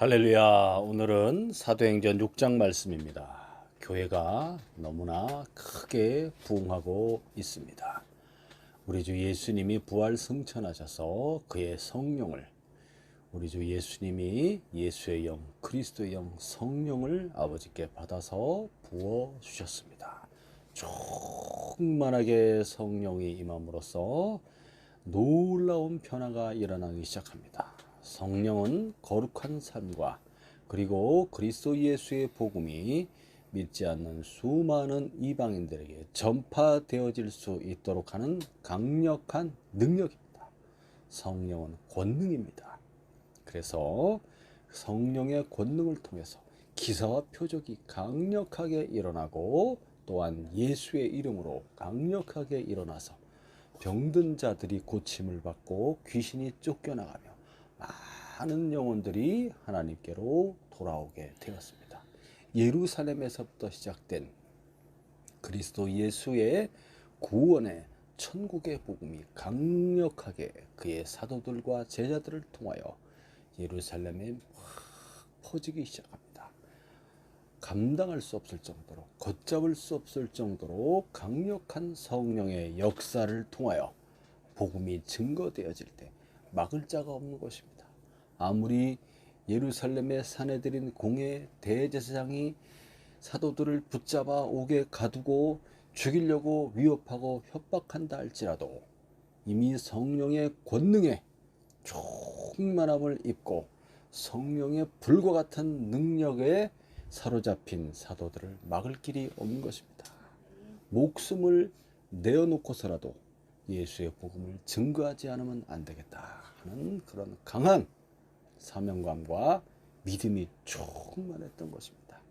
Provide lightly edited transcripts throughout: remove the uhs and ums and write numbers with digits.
할렐루야. 오늘은 사도행전 6장 말씀입니다. 교회가 너무나 크게 부흥하고 있습니다. 우리 주 예수님이 부활 승천하셔서 그의 성령을, 우리 주 예수님이 예수의 영, 그리스도의 영, 성령을 아버지께 받아서 부어 주셨습니다. 충만하게 성령이 임함으로써 놀라운 변화가 일어나기 시작합니다. 성령은 거룩한 삶과 그리고 그리스도 예수의 복음이 믿지 않는 수많은 이방인들에게 전파되어질 수 있도록 하는 강력한 능력입니다. 성령은 권능입니다. 그래서 성령의 권능을 통해서 기사와 표적이 강력하게 일어나고 또한 예수의 이름으로 강력하게 일어나서 병든 자들이 고침을 받고 귀신이 쫓겨나가며 많은 영혼들이 하나님께로 돌아오게 되었습니다. 예루살렘에서부터 시작된 그리스도 예수의 구원의 천국의 복음이 강력하게 그의 사도들과 제자들을 통하여 예루살렘에 퍼지기 시작합니다. 감당할 수 없을 정도로, 걷잡을 수 없을 정도로 강력한 성령의 역사를 통하여 복음이 증거되어질 때 막을 자가 없는 것입니다. 아무리 예루살렘의 산에 들인 공회 대제사장이 사도들을 붙잡아 옥에 가두고 죽이려고 위협하고 협박한다 할지라도 이미 성령의 권능에 충만함을 입고 성령의 불과 같은 능력에 사로잡힌 사도들을 막을 길이 없는 것입니다. 목숨을 내어놓고서라도 예수의 복음을 증거하지 않으면 안 되겠다 하는 그런 강한 사명감과 믿음이 충만했던 것입니다.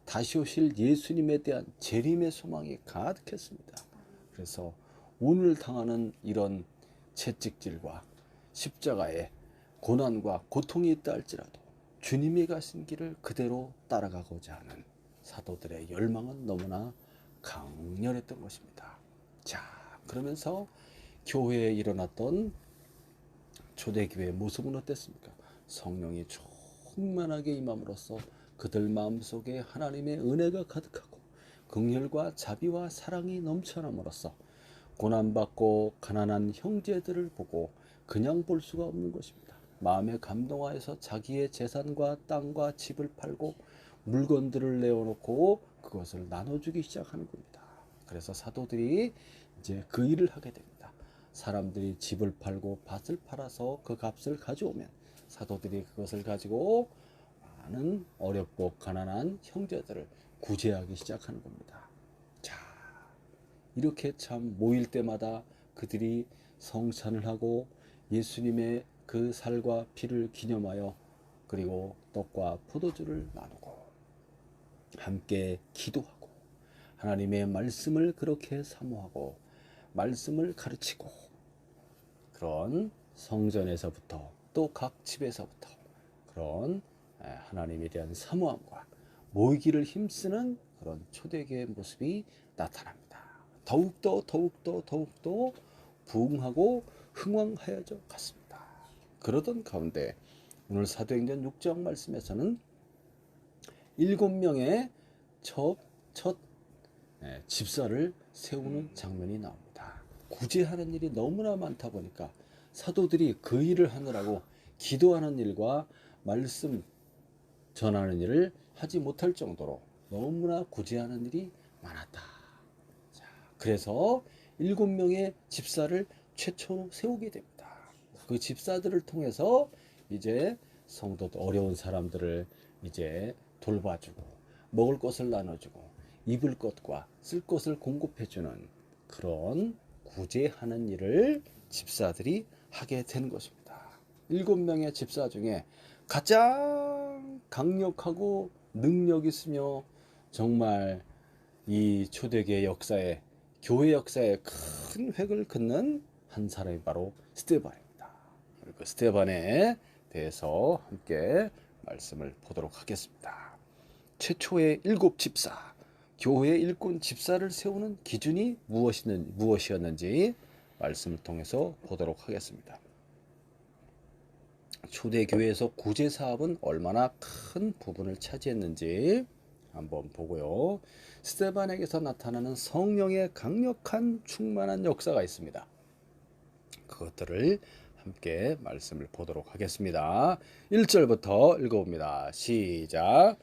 다시 오실 예수님에 대한 재림의 소망이 가득했습니다. 그래서 오늘 당하는 이런 채찍질과 십자가의 고난과 고통이 있다 할지라도 주님이 가신 길을 그대로 따라가고자 하는 사도들의 열망은 너무나 강렬했던 것입니다. 자, 그러면서 교회에 일어났던 초대교회의 모습은 어땠습니까? 성령이 충만하게 임함으로써 그들 마음속에 하나님의 은혜가 가득하고 긍휼과 자비와 사랑이 넘쳐남으로써 고난받고 가난한 형제들을 보고 그냥 볼 수가 없는 것입니다. 마음에 감동하여서 자기의 재산과 땅과 집을 팔고 물건들을 내어놓고 그것을 나눠주기 시작하는 겁니다. 그래서 사도들이 이제 그 일을 하게 됩니다. 사람들이 집을 팔고 밭을 팔아서 그 값을 가져오면 사도들이 그것을 가지고 많은 어렵고 가난한 형제들을 구제하기 시작하는 겁니다. 자, 이렇게 참 모일 때마다 그들이 성찬을 하고 예수님의 그 살과 피를 기념하여 그리고 떡과 포도주를 나누고 함께 기도하고 하나님의 말씀을 그렇게 사모하고 말씀을 가르치고 그런 성전에서부터 또 각 집에서부터 그런 하나님에 대한 사모함과 모이기를 힘쓰는 그런 초대교회의 모습이 나타납니다. 더욱더 부흥하고 흥왕하여져 갔습니다. 그러던 가운데 오늘 사도행전 6장 말씀에서는 7명의 첫 집사를 세우는 장면이 나옵니다. 구제하는 일이 너무나 많다 보니까 사도들이 그 일을 하느라고 기도하는 일과 말씀 전하는 일을 하지 못할 정도로 너무나 구제하는 일이 많았다. 자, 그래서 7명의 집사를 최초로 세우게 됩니다. 그 집사들을 통해서 이제 성도들, 어려운 사람들을 이제 돌봐주고 먹을 것을 나눠주고 입을 것과 쓸 것을 공급해주는 그런 구제하는 일을 집사들이 하게 되는 것입니다. 7명의 집사 중에 가장 강력하고 능력 있으며 정말 이 초대교회 역사에 교회 역사에 큰 획을 긋는 한 사람이 바로 스데반입니다. 그 스데반에 대해서 함께 말씀을 보도록 하겠습니다. 최초의 7집사, 교회의 일꾼 집사를 세우는 기준이 무엇이었는지 말씀을 통해서 보도록 하겠습니다. 초대교회에서 구제 사업은 얼마나 큰 부분을 차지했는지 한번 보고요. 스데반에게서 나타나는 성령의 강력한 충만한 역사가 있습니다. 그것들을 함께 말씀을 보도록 하겠습니다. 1절부터 읽어봅니다. 시작.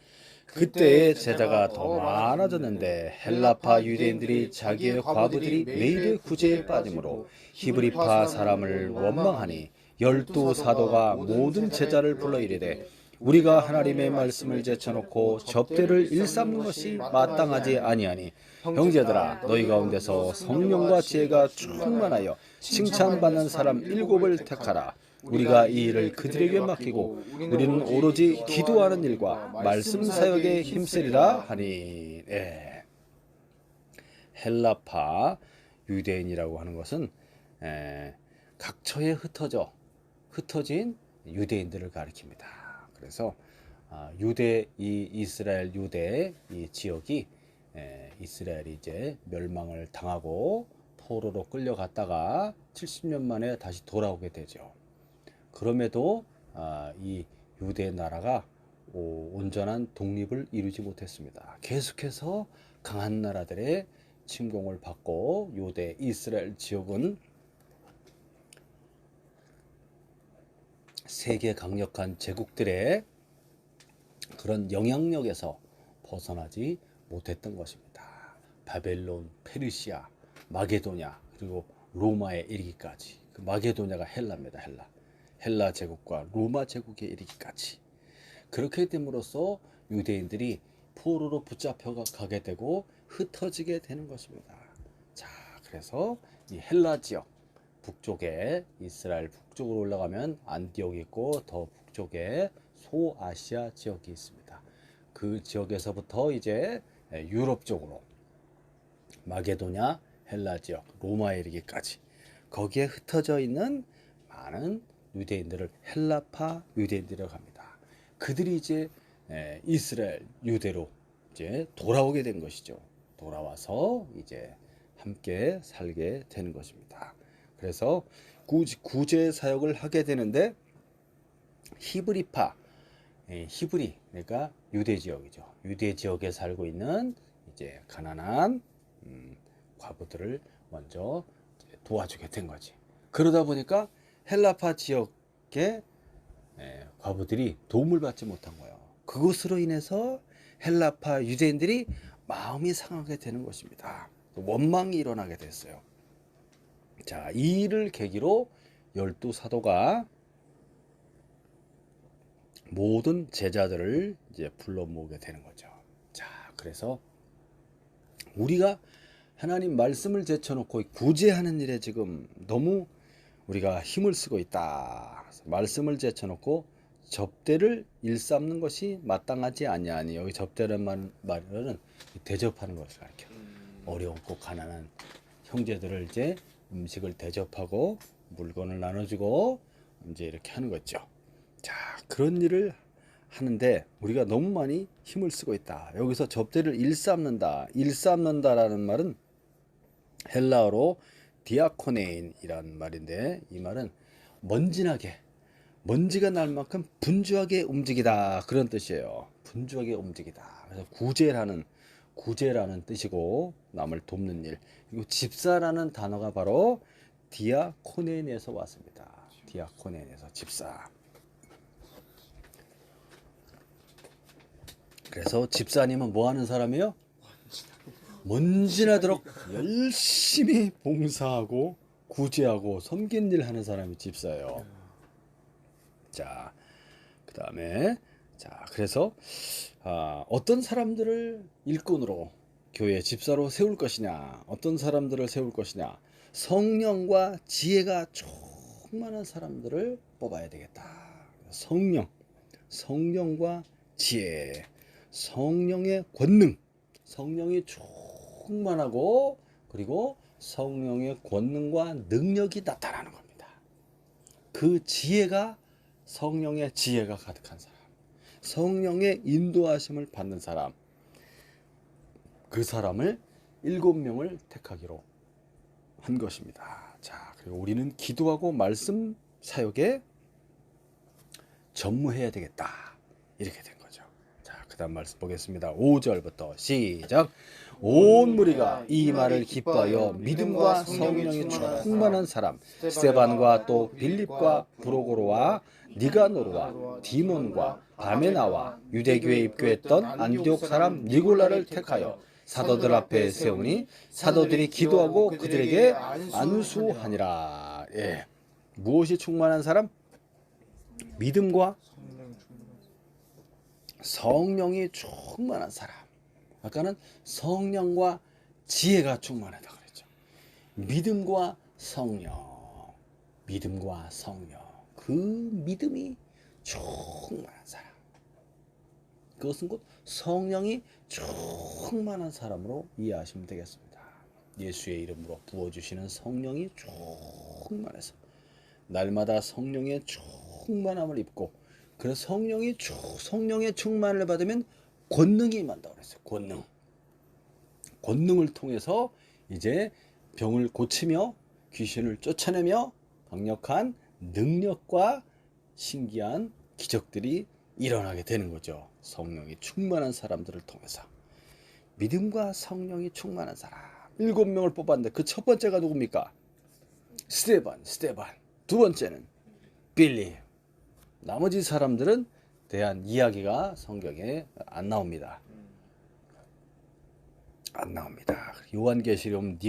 그때의 제자가 더 많아졌는데 헬라파 유대인들이 자기의 과부들이 매일의 구제에 빠짐으로 히브리파 사람을 원망하니 12 사도가 모든 제자를 불러 이르되 우리가 하나님의 말씀을 제쳐놓고 접대를 일삼는 것이 마땅하지 아니하니 형제들아 너희 가운데서 성령과 지혜가 충만하여 칭찬받는 사람 7을 택하라. 우리가 이 일을 그들에게 맡기고 우리는 오로지 기도하는 일과 말씀 사역에 힘쓰리라 하니. 예. 헬라파 유대인이라고 하는 것은 각처에 흩어진 유대인들을 가리킵니다. 그래서 유대 이 이스라엘 유대 이 지역이 이스라엘이 이제 멸망을 당하고 포로로 끌려갔다가 70년 만에 다시 돌아오게 되죠. 그럼에도 이 유대 나라가 온전한 독립을 이루지 못했습니다. 계속해서 강한 나라들의 침공을 받고 유대 이스라엘 지역은 세계 강력한 제국들의 그런 영향력에서 벗어나지 못했던 것입니다. 바벨론, 페르시아, 마게도냐 그리고 로마에 이르기까지. 그 마게도냐가 헬라입니다. 헬라 제국과 로마 제국에 이르기까지. 그렇게 됨으로써 유대인들이 포로로 붙잡혀 가게 되고 흩어지게 되는 것입니다. 자, 그래서 이 헬라 지역 북쪽에 이스라엘 북쪽으로 올라가면 안디옥이 있고 더 북쪽에 소아시아 지역이 있습니다. 그 지역에서부터 이제 유럽 쪽으로 마게도냐, 헬라 지역, 로마에 이르기까지 거기에 흩어져 있는 많은 유대인들을 헬라파 유대인들이라고 합니다. 그들이 이제 이스라엘 유대로 이제 돌아오게 된 것이죠. 돌아와서 이제 함께 살게 되는 것입니다. 그래서 구제 사역을 하게 되는데 히브리파, 히브리 그러니까 유대 지역이죠. 유대 지역에 살고 있는 이제 가난한 과부들을 먼저 도와주게 된 거지. 그러다 보니까 헬라파 지역의 과부들이 도움을 받지 못한 거예요. 그것으로 인해서 헬라파 유대인들이 마음이 상하게 되는 것입니다. 원망이 일어나게 됐어요. 자, 이 일을 계기로 12 사도가 모든 제자들을 이제 불러 모으게 되는 거죠. 자, 그래서 우리가 하나님 말씀을 제쳐놓고 구제하는 일에 지금 너무 우리가 힘을 쓰고 있다. 말씀을 제쳐놓고 접대를 일삼는 것이 마땅하지 아니하니. 여기 접대라는 말은 대접하는 것을 가르쳐. 어려웠고 가난한 형제들을 이제 음식을 대접하고 물건을 나눠주고 이제 이렇게 하는 거죠. 자, 그런 일을 하는데 우리가 너무 많이 힘을 쓰고 있다. 여기서 접대를 일삼는다라는 말은 헬라어로 디아코네인이란 말인데 이 말은 먼지가 날 만큼 분주하게 움직이다 그런 뜻이에요. 분주하게 움직이다. 그래서 구제라는 뜻이고 남을 돕는 일. 그리고 집사라는 단어가 바로 디아코네인에서 왔습니다. 디아코네인에서 집사. 그래서 집사님은 뭐 하는 사람이에요? 먼지나도록 열심히 봉사하고 구제하고 섬긴 일 하는 사람이 집사예요. 자, 그 다음에 그래서 어떤 사람들을 일꾼으로 교회 집사로 세울 것이냐, 어떤 사람들을 세울 것이냐, 성령과 지혜가 충만한 사람들을 뽑아야 되겠다. 성령과 지혜, 성령의 권능, 성령이 충만하고 그리고 성령의 권능과 능력이 나타나는 겁니다. 그 지혜가 성령의 지혜가 가득한 사람, 성령의 인도하심을 받는 사람, 그 사람을 7명을 택하기로 한 것입니다. 자, 그리고 우리는 기도하고 말씀 사역에 전무해야 되겠다. 이렇게 된 거죠. 자, 그 다음 말씀 보겠습니다. 5절부터 시작. 온 무리가 이 말을 기뻐하여 믿음과 성령이 충만한 사람 스데반과 또 빌립과 브로고로와 니가노르와 디몬과 바메나와 유대교에 입교했던 안디옥 사람 니골라를 택하여 사도들 앞에 세우니 사도들이 기도하고 그들에게 안수하니라. 예. 무엇이 충만한 사람? 믿음과 성령이 충만한 사람. 아까는 성령과 지혜가 충만하다 그랬죠. 믿음과 성령, 믿음과 성령, 그 믿음이 충만한 사람. 그것은 곧 성령이 충만한 사람으로 이해하시면 되겠습니다. 예수의 이름으로 부어주시는 성령이 충만해서 날마다 성령의 충만함을 입고, 그래서 성령의 충만을 받으면 권능이 임한다고 그랬어요. 권능을 통해서 이제 병을 고치며 귀신을 쫓아내며 강력한 능력과 신기한 기적들이 일어나게 되는 거죠. 성령이 충만한 사람들을 통해서. 믿음과 성령이 충만한 사람 7명을 뽑았는데 그 첫 번째가 누굽니까? 스데반. 두 번째는 빌립. 나머지 사람들은 대한 이야기가 성경에 안 나옵니다. 요한계시록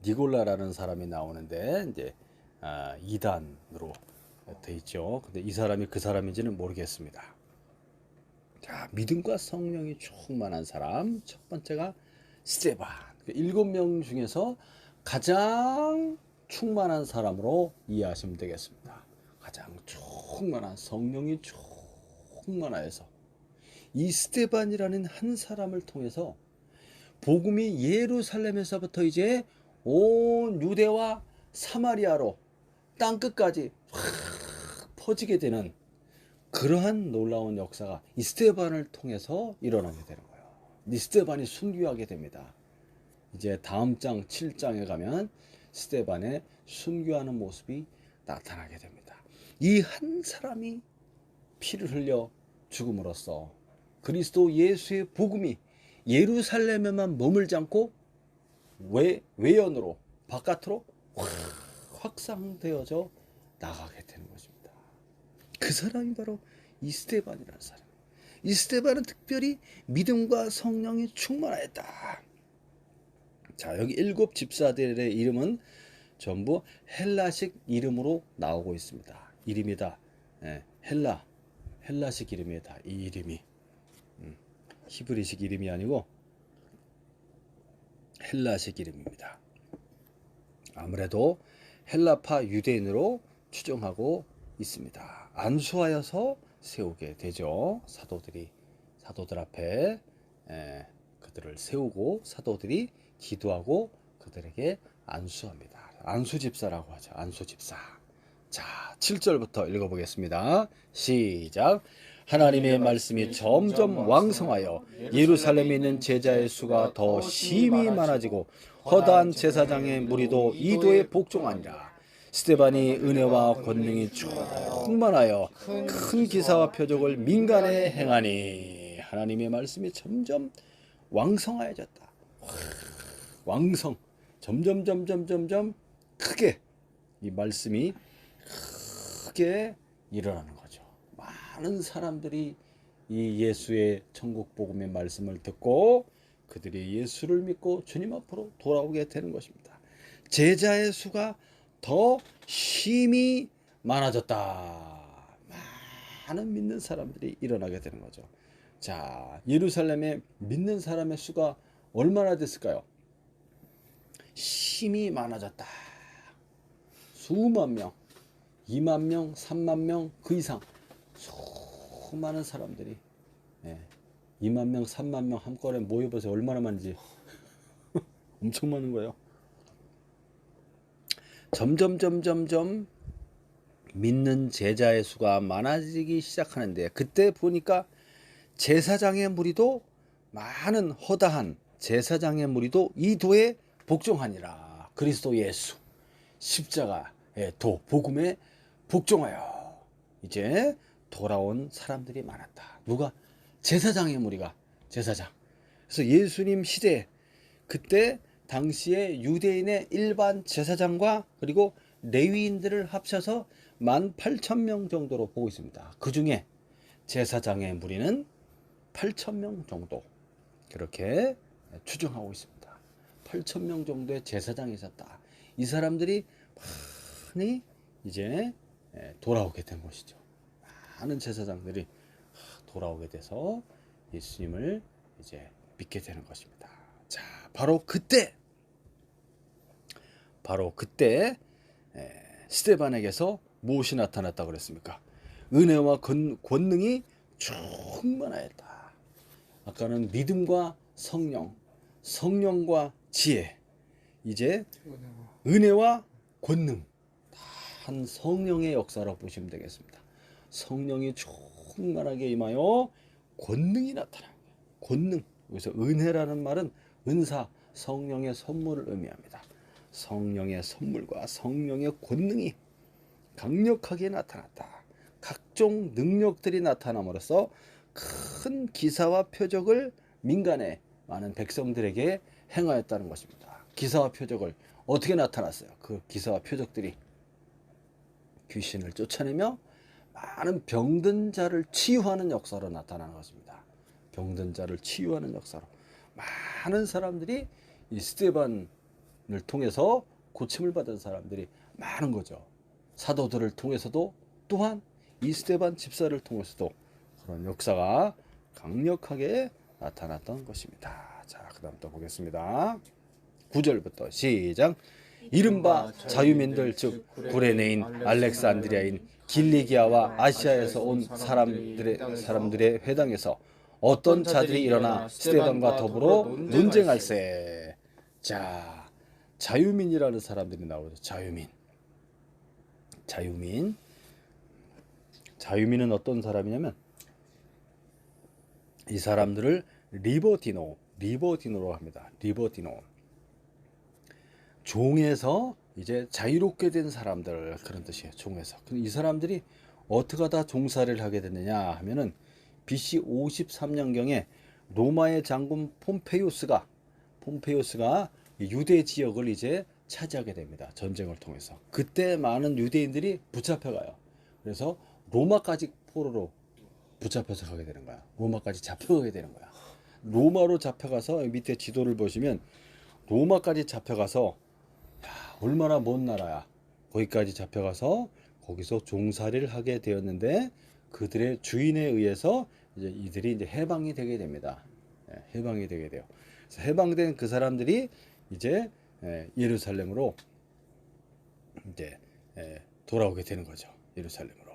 니골라라는 사람이 나오는데 이제 이단으로 돼 있죠. 근데 이 사람이 그 사람인지는 모르겠습니다. 자, 믿음과 성령이 충만한 사람 첫 번째가 스데반. 7명 중에서 가장 충만한 사람으로 이해하시면 되겠습니다. 가장 충만한 성령이 충만하여서 이 스데반이라는 한 사람을 통해서 복음이 예루살렘에서부터 이제 온 유대와 사마리아로 땅끝까지 확 퍼지게 되는 그러한 놀라운 역사가 이 스데반을 통해서 일어나게 되는 거예요. 이 스데반이 순교하게 됩니다. 이제 다음 장 7장에 가면 스데반의 순교하는 모습이 나타나게 됩니다. 이 한 사람이 피를 흘려 죽음으로써 그리스도 예수의 복음이 예루살렘에만 머물지 않고 외연으로 바깥으로 확산되어져 나가게 되는 것입니다. 그 사람이 바로 이 스데반이라는 사람. 이 스데반은 특별히 믿음과 성령이 충만하였다. 자, 여기 7 집사들의 이름은 전부 헬라식 이름으로 나오고 있습니다. 이름이다. 예, 헬라식 이름이다. 이 이름이 히브리식 이름이 아니고 헬라식 이름입니다. 아무래도 헬라파 유대인으로 추정하고 있습니다. 안수하여서 세우게 되죠. 사도들 앞에 그들을 세우고 사도들이 기도하고 그들에게 안수합니다. 안수집사라고 하죠. 안수집사. 자, 7절부터 읽어보겠습니다. 시작. 하나님의 말씀이 점점 왕성하여 예루살렘에 있는 제자의 수가 더 심히 많아지고 허다한 제사장의 무리도 이도에 복종하니라. 스데반이 은혜와 권능이 충만하여 큰 기사와 표적을 민간에 행하니 하나님의 말씀이 점점 왕성하여졌다. 왕성. 점점 크게 이 말씀이 크게 일어나는 거죠. 많은 사람들이 이 예수의 천국 복음의 말씀을 듣고 그들이 예수를 믿고 주님 앞으로 돌아오게 되는 것입니다. 제자의 수가 더 심히 많아졌다. 많은 믿는 사람들이 일어나게 되는 거죠. 자, 예루살렘에 믿는 사람의 수가 얼마나 됐을까요? 심히 많아졌다. 수만 명, 2만 명, 3만 명, 그 이상 수많은 사람들이 2만 명, 3만 명 한꺼번에 모여보세요. 얼마나 많은지. 엄청 많은 거예요. 점점 믿는 제자의 수가 많아지기 시작하는데 그때 보니까 제사장의 무리도 많은 허다한 제사장의 무리도 이 도에 복종하니라. 그리스도 예수 십자가의 도 복음에 복종하여 이제 돌아온 사람들이 많았다. 누가? 제사장의 무리가, 제사장. 그래서 예수님 시대에 그때 당시에 유대인의 일반 제사장과 그리고 레위인들을 합쳐서 18,000명 정도로 보고 있습니다. 그 중에 제사장의 무리는 8,000명 정도 그렇게 추정하고 있습니다. 8,000명 정도의 제사장이 있었다. 이 사람들이 많이 이제 돌아오게 된 것이죠. 많은 제사장들이 돌아오게 돼서 예수님을 이제 믿게 되는 것입니다. 자, 바로 그때 스데반에게서 무엇이 나타났다고 그랬습니까? 은혜와 권능이 충만하였다. 아까는 믿음과 성령과 지혜, 이제 은혜와 권능, 한 성령의 역사로 보시면 되겠습니다. 성령이 충만하게 임하여 권능이 나타나는 거예요. 권능. 여기서 은혜라는 말은 은사, 성령의 선물을 의미합니다. 성령의 선물과 성령의 권능이 강력하게 나타났다. 각종 능력들이 나타남으로써 큰 기사와 표적을 민간의 많은 백성들에게 행하였다는 것입니다. 기사와 표적을 어떻게 나타났어요? 그 기사와 표적들이 귀신을 쫓아내며 많은 병든 자를 치유하는 역사로 나타나는 것입니다. 병든 자를 치유하는 역사로 많은 사람들이 이 스데반을 통해서 고침을 받은 사람들이 많은 거죠. 사도들을 통해서도 또한 이 스데반 집사를 통해서도 그런 역사가 강력하게 나타났던 것입니다. 자, 그 다음 또 보겠습니다. 9절부터 시작. 이른바 자유민들 즉 구레네인 알렉산드리아인 길리기아와 아시아에서 온 사람들의 회당에서 어떤 자들이 일어나 스데반과 더불어 논쟁할세. 자, 자유민이라는 사람들이 나오죠. 자유민은 어떤 사람이냐면 이 사람들을 리버티노로 합니다. 리버티노. 종에서 이제 자유롭게 된 사람들, 그런 뜻이에요. 종에서. 이 사람들이 어떻게 하다 종살이를 하게 됐느냐 하면은 BC 53년경에 로마의 장군 폼페이우스가 유대 지역을 이제 차지하게 됩니다. 전쟁을 통해서. 그때 많은 유대인들이 붙잡혀가요. 그래서 로마까지 포로로 붙잡혀서 가게 되는 거야. 로마까지 잡혀가게 되는 거야. 로마로 잡혀가서 밑에 지도를 보시면 로마까지 잡혀가서 얼마나 먼 나라야. 거기까지 잡혀가서 거기서 종살이를 하게 되었는데 그들의 주인에 의해서 이제 이들이 이제 해방이 되게 됩니다. 해방이 되게 돼요. 그래서 해방된 그 사람들이 이제 예루살렘으로 이제 돌아오게 되는 거죠. 예루살렘으로.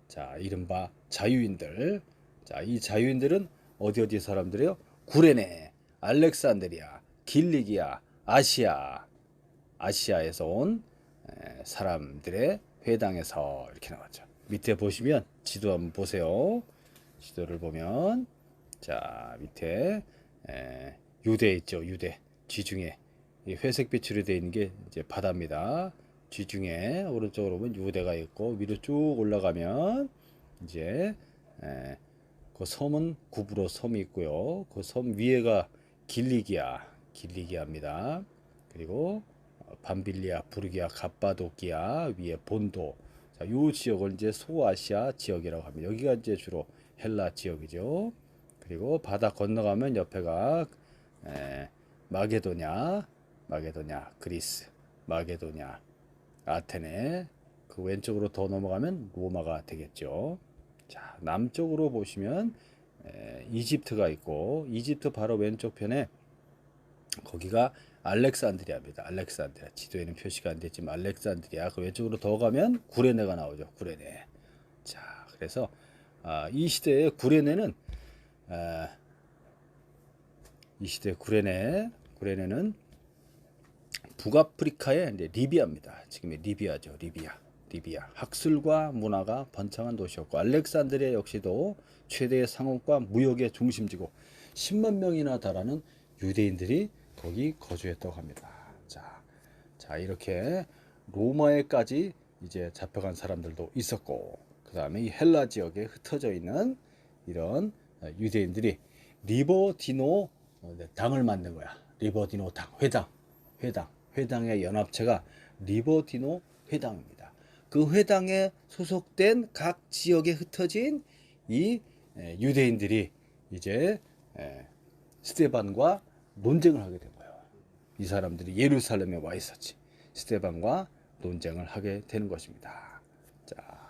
자, 이른바 자유인들. 자, 이 자유인들은 어디 사람들이요? 구레네, 알렉산드리아, 길리기아, 아시아에서 온 사람들의 회당에서 이렇게 나왔죠. 밑에 보시면 지도 한번 보세요. 지도를 보면 자, 밑에 유대 있죠. 유대. 지중해. 이 회색 빛으로 되어 있는 게 이제 바다입니다. 지중해 오른쪽으로 보면 유대가 있고 위로 쭉 올라가면 이제 그 섬은 구브로 섬이 있고요. 그 섬 위에가 길리기아입니다. 그리고 밤빌리아, 부르기아, 갑바도기아 위에 본도. 자, 요 지역을 이제 소아시아 지역이라고 합니다. 여기가 이제 주로 헬라 지역이죠. 그리고 바다 건너가면 옆에가 마게도냐, 그리스, 마게도냐, 아테네. 그 왼쪽으로 더 넘어가면 로마가 되겠죠. 자, 남쪽으로 보시면 이집트가 있고 이집트 바로 왼쪽 편에 거기가 알렉산드리아입니다. 알렉산드리아. 지도에는 표시가 안 됐지만 알렉산드리아. 그 왼쪽으로 더 가면 구레네가 나오죠. 구레네. 자, 그래서 이 시대의 구레네는 구레네는 북아프리카의 이제 리비아입니다. 지금의 리비아죠. 리비아. 학술과 문화가 번창한 도시였고 알렉산드리아 역시도 최대의 상업과 무역의 중심지고 10만 명이나 달하는 유대인들이 거기 거주했다고 합니다. 자, 이렇게 로마에까지 이제 잡혀간 사람들도 있었고 그 그 다음에 이 헬라 지역에 흩어져 있는 이런 유대인들이 리버디노 당을 만든 거야. 리버디노 당, 회당의 연합체가 리버디노 회당입니다. 그 회당에 소속된 각 지역에 흩어진 이 유대인들이 이제 스데반과 논쟁을 하게 된 거예요. 이 사람들이 예루살렘에 와 있었지. 스데반과 논쟁을 하게 되는 것입니다. 자,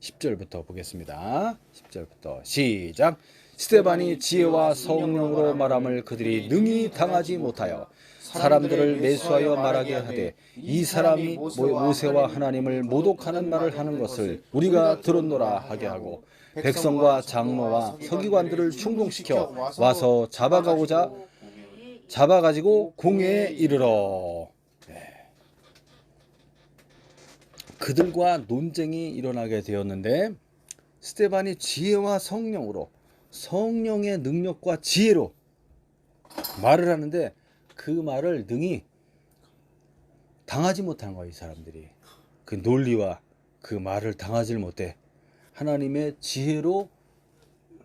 10절부터 보겠습니다. 10절부터 시작. 스데반이 지혜와 성령으로 말함을 그들이 능히 당하지 못하여 사람들을 매수하여 말하게 하되 이 사람이 모세와 하나님을 모독하는 말을 하는 것을 우리가 들었노라 하게 하고 백성과 장로와 서기관들을 충동시켜 와서 잡아가지고 공회에 이르러. 그들과 논쟁이 일어나게 되었는데 스데반이 지혜와 성령의 능력과 지혜로 말을 하는데 그 말을 능히 당하지 못한 거야. 이 사람들이 그 논리와 그 말을 당하지 못해. 하나님의 지혜로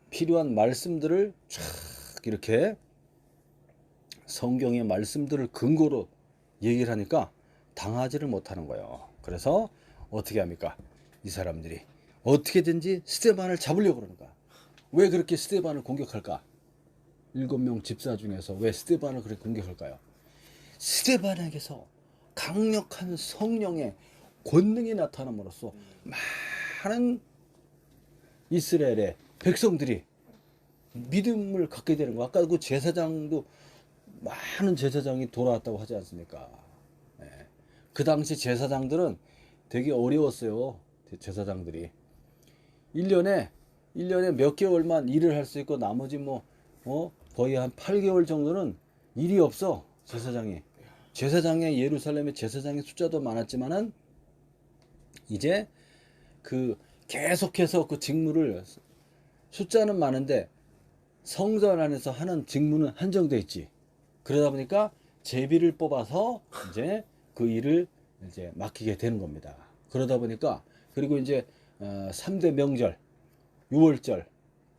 필요한 말씀들을 쫙 이렇게 성경의 말씀들을 근거로 얘기를 하니까 당하지를 못하는 거예요. 그래서 어떻게 합니까? 이 사람들이 어떻게든지 스데반을 잡으려고 그러는가? 왜 그렇게 스데반을 공격할까? 7명 집사 중에서 왜 스데반을 그렇게 공격할까요? 스데반에게서 강력한 성령의 권능이 나타남으로써 많은 이스라엘의 백성들이 믿음을 갖게 되는 거. 아까 그 제사장도 많은 제사장이 돌아왔다고 하지 않습니까? 그 당시 제사장들은 되게 어려웠어요. 제사장들이 1년에 몇 개월만 일을 할 수 있고 나머지 거의 한 8개월 정도는 일이 없어. 제사장의 예루살렘의 제사장의 숫자도 많았지만은 이제 그 계속해서 그 직무를 숫자는 많은데 성전 안에서 하는 직무는 한정돼 있지. 그러다 보니까 제비를 뽑아서 이제 그 일을 이제 맡기게 되는 겁니다. 그러다 보니까 그리고 이제 3대 명절, 유월절,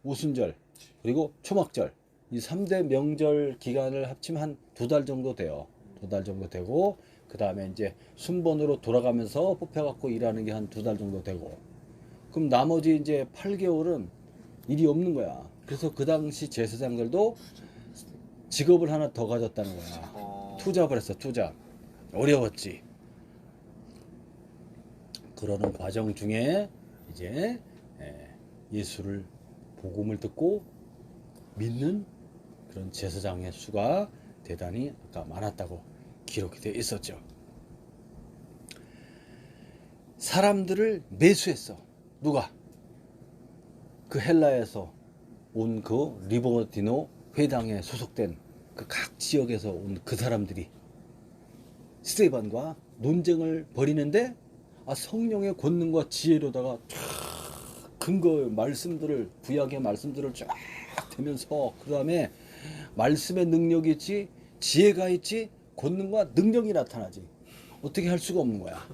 오순절, 그리고 초막절 이 3대 명절 기간을 합치면 한 2달 정도 돼요. 2달 정도 되고 그 다음에 이제 순번으로 돌아가면서 뽑혀갖고 일하는 게 한 2달 정도 되고 그럼 나머지 이제 8개월은 일이 없는 거야. 그래서 그 당시 제사장들도 직업을 하나 더 가졌다는 거야. 투잡을 했어. 투잡. 어려웠지. 그러는 과정 중에 이제 예수를 복음을 듣고 믿는 그런 제사장의 수가 대단히 아까 많았다고 기록이 되어 있었죠. 사람들을 매수했어. 누가? 그 헬라에서 온 그 리버디노 회당에 소속된 그 각 지역에서 온 그 사람들이 스데반과 논쟁을 벌이는데 성령의 권능과 지혜로다가 근거 말씀들을 구약의 말씀들을 쫙 대면서 그 다음에 말씀의 능력이 있지 지혜가 있지 권능과 능력이 나타나지 어떻게 할 수가 없는 거야.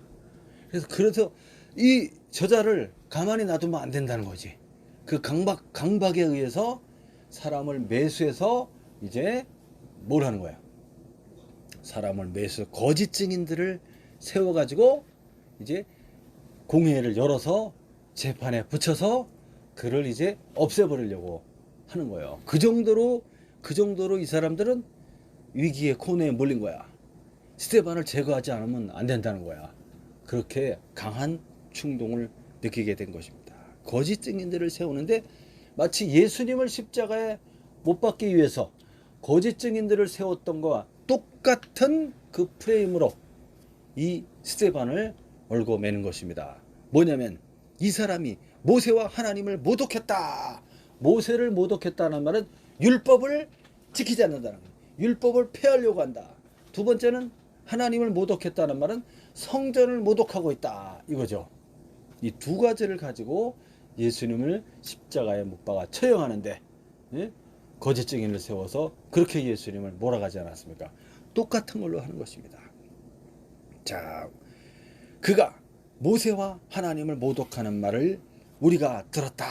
그래서 이 저자를 가만히 놔두면 안 된다는 거지. 그 강박에 의해서 사람을 매수해서 이제 뭘 하는 거야. 사람을 매수 거짓 증인들을 세워가지고 이제 공회를 열어서 재판에 붙여서 그를 이제 없애버리려고 하는 거예요. 그 정도로 이 사람들은 위기의 코너에 몰린 거야. 스데반을 제거하지 않으면 안 된다는 거야. 그렇게 강한 충동을 느끼게 된 것입니다. 거짓 증인들을 세우는데 마치 예수님을 십자가에 못 박기 위해서 거짓 증인들을 세웠던 것과 똑같은 그 프레임으로 이 스데반을 얽어매는 것입니다. 뭐냐면 이 사람이 모세와 하나님을 모독했다. 모세를 모독했다는 말은 율법을 지키지 않는다는 거예요. 율법을 폐하려고 한다. 두 번째는 하나님을 모독했다는 말은 성전을 모독하고 있다. 이거죠. 이 두 가지를 가지고 예수님을 십자가에 못 박아 처형하는데 거짓 증인을 세워서 그렇게 예수님을 몰아가지 않았습니까? 똑같은 걸로 하는 것입니다. 자, 그가 모세와 하나님을 모독하는 말을 우리가 들었다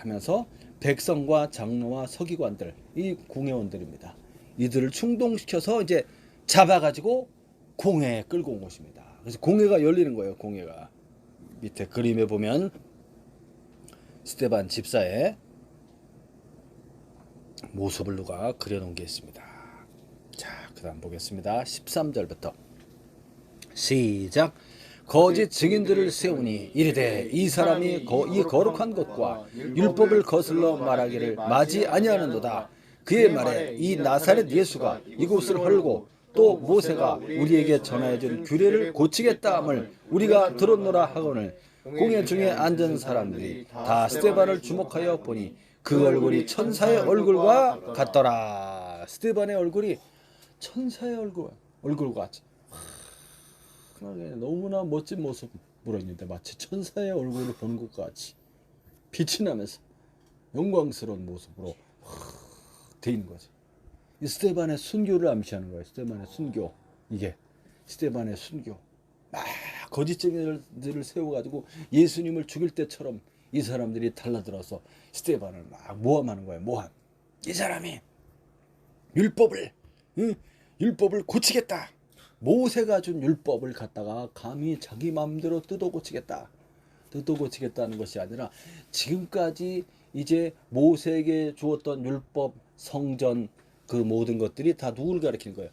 하면서 백성과 장로와 서기관들, 이 공회원들입니다. 이들을 충동시켜서 이제 잡아가지고 공회에 끌고 온 것입니다. 그래서 공회가 열리는 거예요. 공회가 밑에 그림에 보면 스데반 집사의 모습을 누가 그려놓은 게 있습니다. 자, 그 다음 보겠습니다. 13절부터 시작. 거짓 증인들을 세우니 이르되 이 사람이 이 거룩한 것과 율법을 거슬러 말하기를 마지 아니하는도다. 그의 말에 이 나사렛 예수가 이곳을 헐고 또 모세가 우리에게 전하여준 규례를 고치겠다 함을 우리가 들었노라 하거늘 공회 중에 앉은 사람들이 다 스데반을 주목하여 보니 그 얼굴이 천사의 얼굴과 같더라. 스데반의 얼굴이 천사의 얼굴과 같이 너무나 멋진 모습으로 있는데 마치 천사의 얼굴을 보는 것 같이 빛이 나면서 영광스러운 모습으로 돼 있는 거지. 이 스데반의 순교를 암시하는 거예요. 스데반의 순교. 이게 스데반의 순교. 막 거짓 증인들을 세워가지고 예수님을 죽일 때처럼 이 사람들이 달라들어서 스데반을 막 모함하는 거예요. 모함. 이 사람이 율법을 고치겠다. 모세가 준 율법을 갖다가 감히 자기 마음대로 뜯어 고치겠다는 것이 아니라 지금까지 이제 모세에게 주었던 율법, 성전, 그 모든 것들이 다 누구를 가리키는 거예요?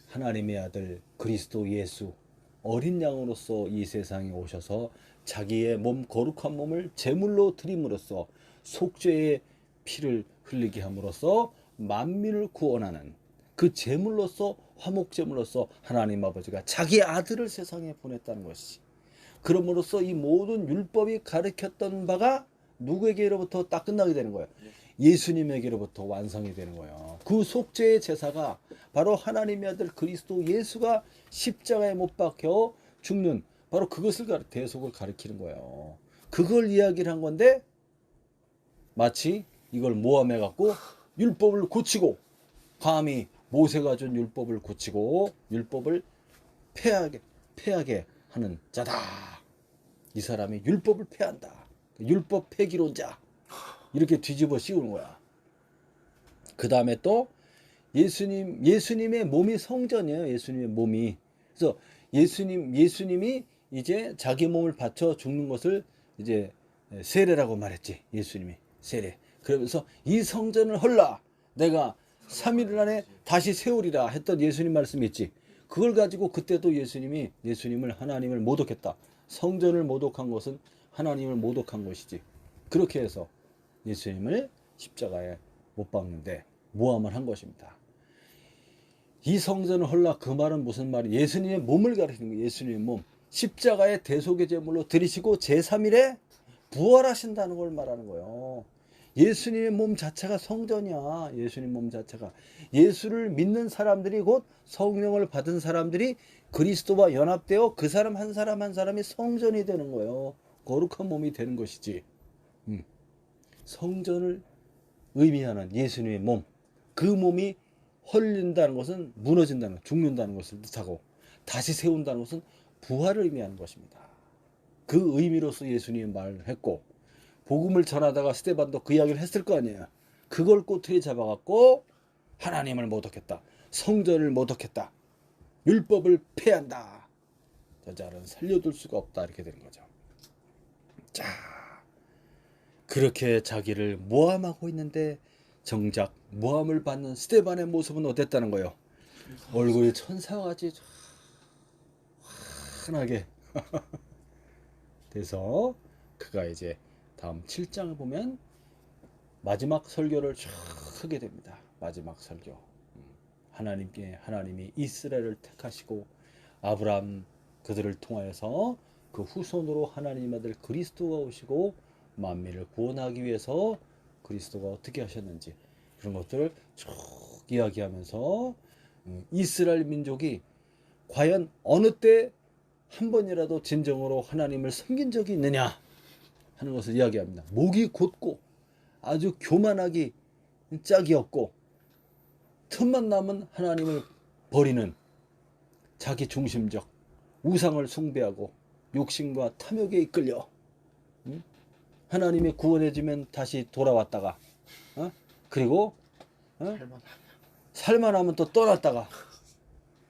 하나님의 아들 그리스도 예수, 어린 양으로서 이 세상에 오셔서 자기의 몸, 거룩한 몸을 제물로 드림으로써 속죄의 피를 흘리게 함으로써 만민을 구원하는 그 제물로서, 화목제물로서 하나님 아버지가 자기 아들을 세상에 보냈다는 것이, 그럼으로써 이 모든 율법이 가르쳤던 바가 누구에게로부터 딱 끝나게 되는 거예요? 예수님에게로부터 완성이 되는 거예요. 그 속죄의 제사가 바로 하나님의 아들 그리스도 예수가 십자가에 못 박혀 죽는, 바로 그것을 대속을 가리키는 거예요. 그걸 이야기를 한 건데 마치 이걸 모함해 갖고 율법을 고치고, 감히 모세가 준 율법을 고치고 율법을 폐하게 하는 자다. 이 사람이 율법을 폐한다. 율법 폐기론자. 이렇게 뒤집어 씌우는 거야. 그 다음에 또 예수님의 몸이 성전이에요. 예수님의 몸이. 그래서 예수님이 이제 자기 몸을 바쳐 죽는 것을 이제 세례라고 말했지. 예수님이 세례. 그러면서 이 성전을 헐라. 내가 3일 안에 다시 세우리라 했던 예수님 말씀이 있지. 그걸 가지고 그때도 예수님을 하나님을 모독했다. 성전을 모독한 것은 하나님을 모독한 것이지. 그렇게 해서 예수님을 십자가에 못 박는데 모함을 한 것입니다. 이 성전을 헐라, 그 말은 무슨 말이? 예수님의 몸을 가리키는 거예요. 예수님의 몸. 십자가의 대속의 제물로 드리시고 제3일에 부활하신다는 걸 말하는 거예요. 예수님의 몸 자체가 성전이야. 예수님 몸 자체가. 예수를 믿는 사람들이, 곧 성령을 받은 사람들이 그리스도와 연합되어 그 사람 한 사람이 성전이 되는 거예요. 거룩한 몸이 되는 것이지. 성전을 의미하는 예수님의 몸. 그 몸이 헐린다는 것은 무너진다는, 죽는다는 것을 뜻하고, 다시 세운다는 것은 부활을 의미하는 것입니다. 그 의미로서 예수님이 말을 했고, 복음을 전하다가 스데반도 그 이야기를 했을 거 아니에요. 그걸 꼬투리 잡아갖고 하나님을 모독했다. 성전을 모독했다. 율법을 폐한다. 저자는 살려둘 수가 없다. 이렇게 되는 거죠. 자, 그렇게 자기를 모함하고 있는데 정작 모함을 받는 스데반의 모습은 어땠다는 거예요? 얼굴이 천사같이 환하게 돼서 그가 이제 다음 7장을 보면 마지막 설교를 쫙 하게 됩니다. 마지막 설교. 하나님이 이스라엘을 택하시고 아브라함 그들을 통하여서 그 후손으로 하나님 아들 그리스도가 오시고 만민을 구원하기 위해서 그리스도가 어떻게 하셨는지 그런 것들을 쭉 이야기하면서 이스라엘 민족이 과연 어느 때 한 번이라도 진정으로 하나님을 섬긴 적이 있느냐 하는 것을 이야기합니다. 목이 곧고 아주 교만하기 짝이 없고 틈만 나면 하나님을 버리는 자기 중심적, 우상을 숭배하고 욕심과 탐욕에 이끌려 하나님의 구원해주면 다시 돌아왔다가 그리고 살만하면 또 떠났다가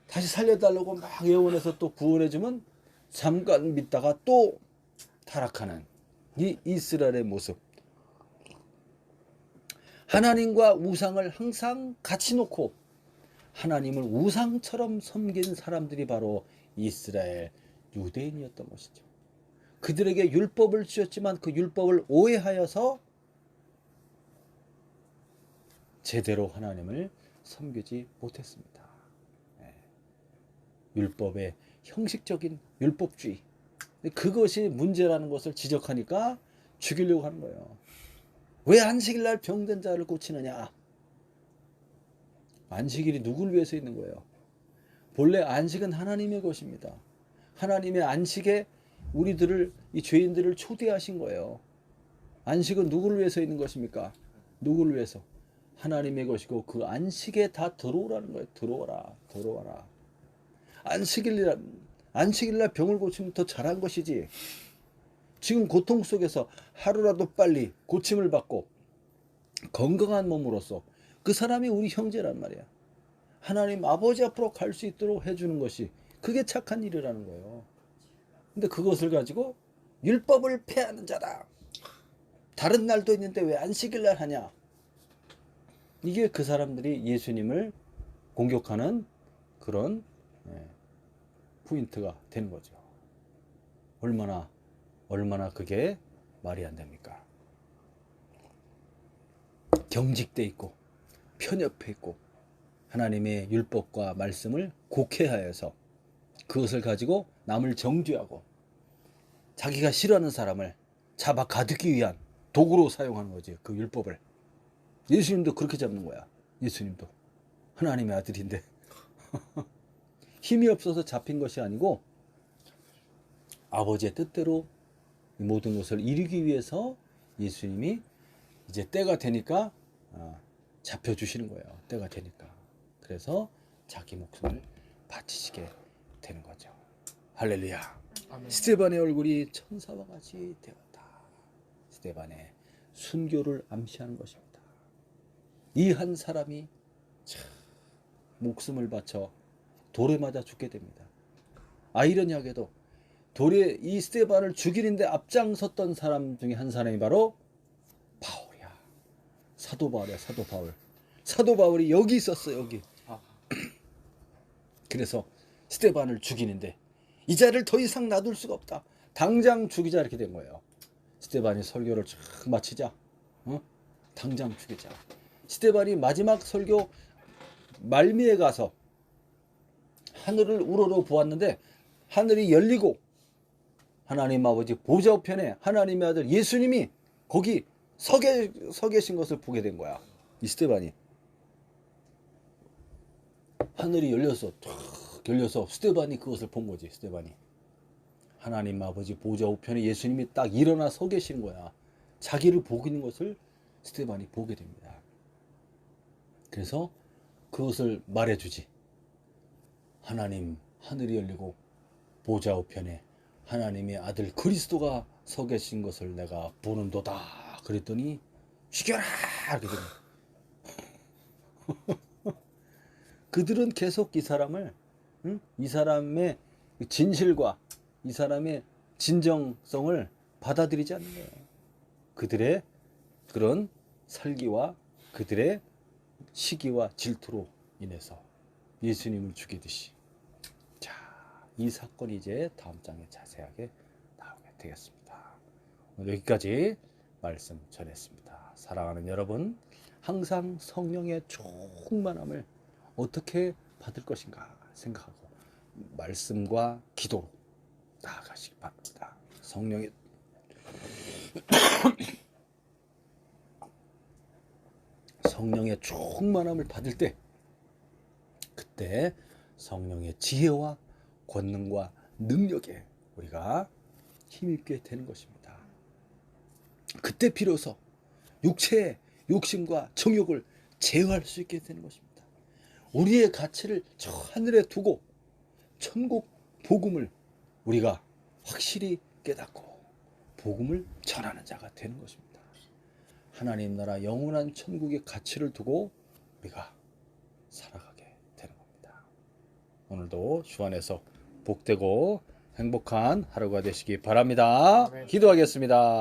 다시 살려달라고 막 예언해서 또 구원해주면 잠깐 믿다가 또 타락하는 이 이스라엘의 모습. 하나님과 우상을 항상 같이 놓고 하나님을 우상처럼 섬긴 사람들이 바로 이스라엘 유대인이었던 것이죠. 그들에게 율법을 주었지만 그 율법을 오해하여서 제대로 하나님을 섬기지 못했습니다. 율법의 형식적인 율법주의, 그것이 문제라는 것을 지적하니까 죽이려고 하는 거예요. 왜 안식일날 병든 자를 고치느냐? 안식일이 누구를 위해서 있는 거예요? 본래 안식은 하나님의 것입니다. 하나님의 안식에 우리들을, 이 죄인들을 초대하신 거예요. 안식은 누구를 위해서 있는 것입니까? 누구를 위해서? 하나님의 것이고 그 안식에 다 들어오라는 거예요. 들어와라. 안식일날 병을 고치면 더 잘한 것이지. 지금 고통 속에서 하루라도 빨리 고침을 받고 건강한 몸으로서 그 사람이 우리 형제란 말이야. 하나님 아버지 앞으로 갈 수 있도록 해주는 것이 그게 착한 일이라는 거예요. 근데 그것을 가지고 율법을 폐하는 자다. 다른 날도 있는데 왜 안식일날 하냐. 이게 그 사람들이 예수님을 공격하는 그런 포인트가 되는 거죠. 얼마나 그게 말이 안 됩니까? 경직돼 있고 편협해 있고 하나님의 율법과 말씀을 곡해하여서 그것을 가지고 남을 정죄하고 자기가 싫어하는 사람을 잡아 가두기 위한 도구로 사용하는 거지. 그 율법을. 예수님도 그렇게 잡는 거야. 예수님도 하나님의 아들인데 힘이 없어서 잡힌 것이 아니고 아버지의 뜻대로 모든 것을 이루기 위해서 예수님이 이제 때가 되니까 잡혀주시는 거예요. 때가 되니까. 그래서 자기 목숨을 바치시게 되는 거죠. 할렐루야. 아멘. 스데반의 얼굴이 천사와 같이 되었다. 스데반의 순교를 암시하는 것입니다. 이 한 사람이 참 목숨을 바쳐 돌에 맞아 죽게 됩니다. 아이러니하게도 돌에 이 스데반을 죽이는데 앞장섰던 사람 중에 한 사람이 바로 바울이야. 사도 바울이야. 사도 바울이 여기 있었어. 여기. 그래서 스데반을 죽이는데 이 자를 더 이상 놔둘 수가 없다. 당장 죽이자 이렇게 된 거예요. 스데반이 설교를 쫙 마치자. 당장 죽이자. 스데반이 마지막 설교 말미에 가서 하늘을 우러러 보았는데 하늘이 열리고 하나님 아버지 보좌 우편에 하나님의 아들 예수님이 거기 서 계신 것을 보게 된 거야. 이 스데반이. 하늘이 열려서 스데반이 그것을 본 거지. 스데반이. 하나님 아버지 보좌 우편에 예수님이 딱 일어나 서 계시는 거야. 자기를 보고 있는 것을 스데반이 보게 됩니다. 그래서 그것을 말해주지. 하나님, 하늘이 열리고 보좌 우편에 하나님의 아들 그리스도가 서 계신 것을 내가 보는도다. 그랬더니 죽여라. 그들은 계속 이 사람을, 이 사람의 진실과 이 사람의 진정성을 받아들이지 않는 거예요. 그들의 그런 살기와 그들의 시기와 질투로 인해서 예수님을 죽이듯이. 자, 이 사건이 이제 다음 장에 자세하게 나오게 되겠습니다. 오늘 여기까지 말씀 전했습니다. 사랑하는 여러분, 항상 성령의 충만함을 어떻게 받을 것인가 생각하고 말씀과 기도로 나아가시기 바랍니다. 성령의 충만함을 받을 때 그때 성령의 지혜와 권능과 능력에 우리가 힘입게 되는 것입니다. 그때 비로소 육체의 욕심과 정욕을 제어할 수 있게 되는 것입니다. 우리의 가치를 저 하늘에 두고 천국 복음을 우리가 확실히 깨닫고 복음을 전하는 자가 되는 것입니다. 하나님 나라 영원한 천국의 가치를 두고 우리가 살아가게 되는 겁니다. 오늘도 주 안에서 복되고 행복한 하루가 되시기 바랍니다. 아멘. 기도하겠습니다.